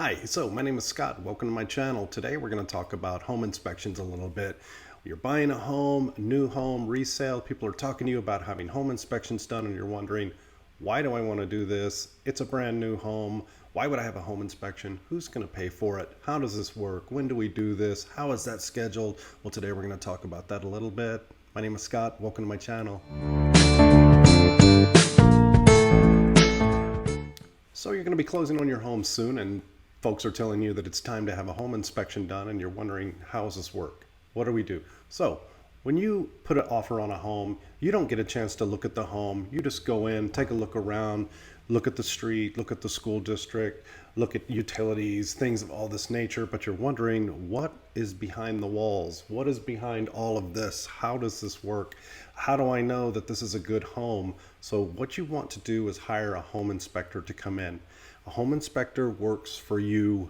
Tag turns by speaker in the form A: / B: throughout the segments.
A: Hi, so my name is Scott. Welcome to my channel. Today we're going to talk about home inspections a little bit. You're buying a home, new home, resale. People are talking to you about having home inspections done and you're wondering, why do I want to do this? It's a brand new home. Why would I have a home inspection? Who's going to pay for it? How does this work? When do we do this? How is that scheduled? Well, today we're going to talk about that a little bit. My name is Scott. Welcome to my channel. So you're going to be closing on your home soon, and folks are telling you that it's time to have a home inspection done, and you're wondering, how does this work? What do we do? So when you put an offer on a home, you don't get a chance to look at the home. You just go in, take a look around, look at the street, look at the school district, look at utilities, things of all this nature, but you're wondering, what is behind the walls? What is behind all of this? How does this work? How do I know that this is a good home? So what you want to do is hire a home inspector to come in. A home inspector works for you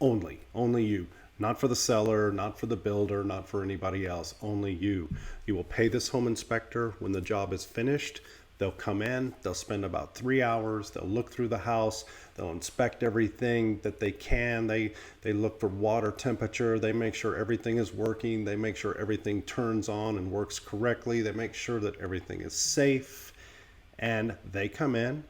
A: only you. Not for the seller, not for the builder, not for anybody else, only you. You will pay this home inspector when the job is finished. They'll come in, they'll spend about 3 hours, they'll look through the house, they'll inspect everything that they can. They look for water temperature, they make sure everything is working, they make sure everything turns on and works correctly, they make sure that everything is safe, and they come in,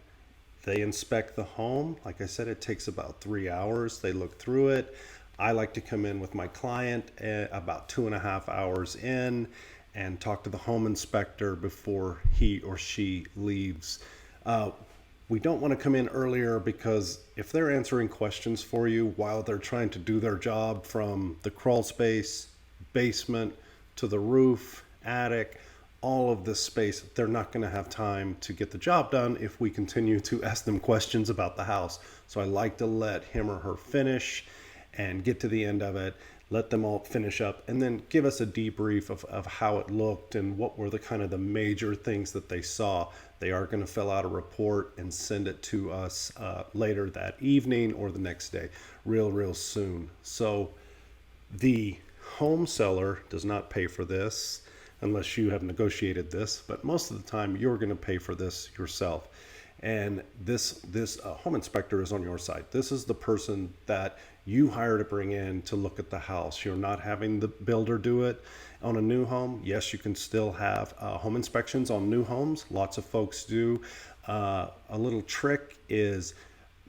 A: they inspect the home. Like I said, it takes about 3 hours. They look through it. I like to come in with my client about 2.5 hours in and talk to the home inspector before he or she leaves. We don't want to come in earlier because if they're answering questions for you while they're trying to do their job, from the crawl space, basement, to the roof, attic, all of this space, they're not going to have time to get the job done if we continue to ask them questions about the house. So I like to let him or her finish and get to the end of it, let them all finish up, and then give us a debrief of how it looked and what were the kind of the major things that they saw. They are going to fill out a report and send it to us later that evening or the next day, real soon. So the home seller does not pay for this unless you have negotiated this, but most of the time you're going to pay for this yourself. And this home inspector is on your side. This is the person that you hire to bring in to look at the house. You're not having the builder do it on a new home. Yes, you can still have home inspections on new homes. Lots of folks do. A little trick is,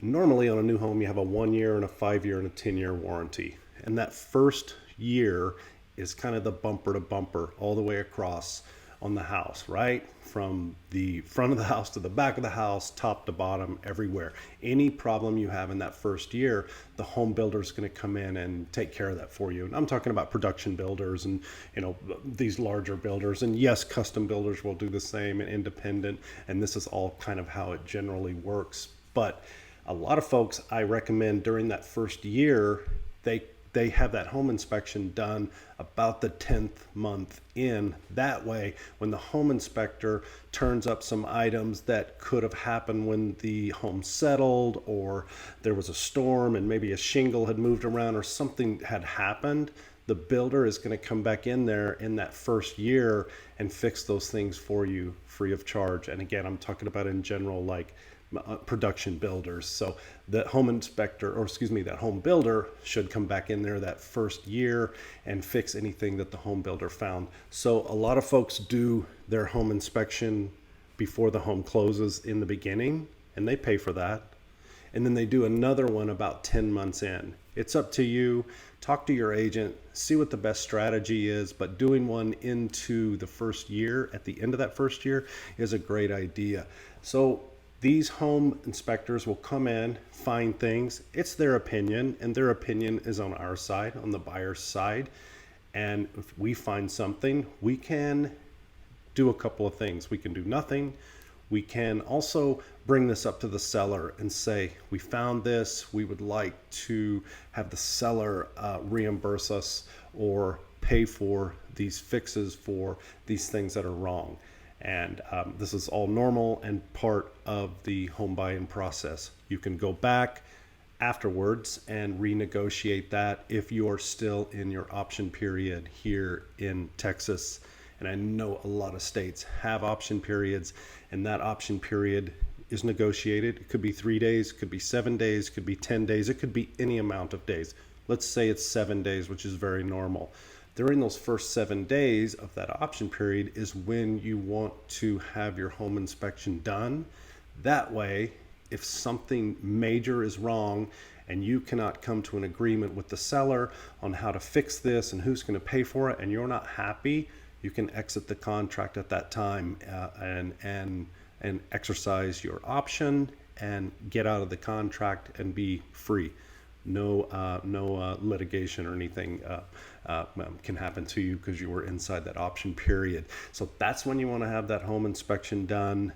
A: normally on a new home you have a 1 year and a 5 year and a 10-year warranty. And that first year is kind of the bumper to bumper all the way across on the house, right? From the front of the house to the back of the house, top to bottom, everywhere. Any problem you have in that first year, the home builder is going to come in and take care of that for you. And I'm talking about production builders and, these larger builders. And yes, custom builders will do the same, and independent. And this is all kind of how it generally works. But a lot of folks, I recommend during that first year, they have that home inspection done about the 10th month in. That way, when the home inspector turns up some items that could have happened when the home settled, or there was a storm and maybe a shingle had moved around or something had happened, the builder is going to come back in there in that first year and fix those things for you free of charge. And again, I'm talking about in general, like production builders. So that home inspector, or excuse me, that home builder should come back in there that first year and fix anything that the home builder found. So a lot of folks do their home inspection before the home closes in the beginning, and they pay for that. And then they do another one about 10 months in. It's up to you. Talk to your agent, see what the best strategy is, but doing one into the first year, at the end of that first year, is a great idea. So these home inspectors will come in, find things. It's their opinion, and their opinion is on our side, on the buyer's side. And if we find something, we can do a couple of things. We can do nothing. We can also bring this up to the seller and say, we found this, we would like to have the seller reimburse us or pay for these fixes for these things that are wrong. And this is all normal and part of the home buying process. You can go back afterwards and renegotiate that if you are still in your option period here in Texas. And I know a lot of states have option periods, and that option period is negotiated. It could be 3 days, could be 7 days, could be 10 days, it could be any amount of days. Let's say it's 7 days, which is very normal. During those first 7 days of that option period is when you want to have your home inspection done. That way, if something major is wrong and you cannot come to an agreement with the seller on how to fix this and who's going to pay for it, and you're not happy, you can exit the contract at that time and exercise your option and get out of the contract and be free. No litigation or anything can happen to you because you were inside that option period. So that's when you want to have that home inspection done.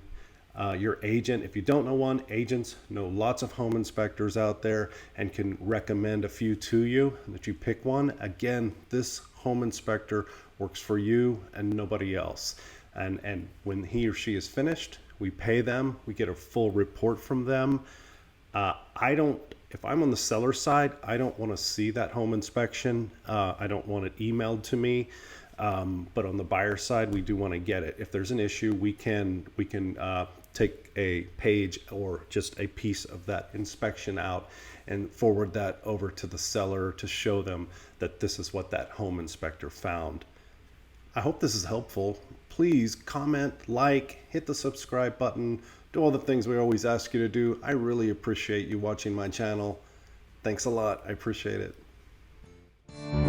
A: Your agent, if you don't know one, agents know lots of home inspectors out there and can recommend a few to you, that you pick one. Again, this home inspector works for you and nobody else. And when he or she is finished, we pay them, we get a full report from them. If I'm on the seller side, I don't want to see that home inspection. I don't want it emailed to me. But on the buyer side, we do want to get it. If there's an issue, we can take a page or just a piece of that inspection out and forward that over to the seller to show them that this is what that home inspector found. I hope this is helpful. Please comment, like, hit the subscribe button, do all the things we always ask you to do. I really appreciate you watching my channel. Thanks a lot. I appreciate it.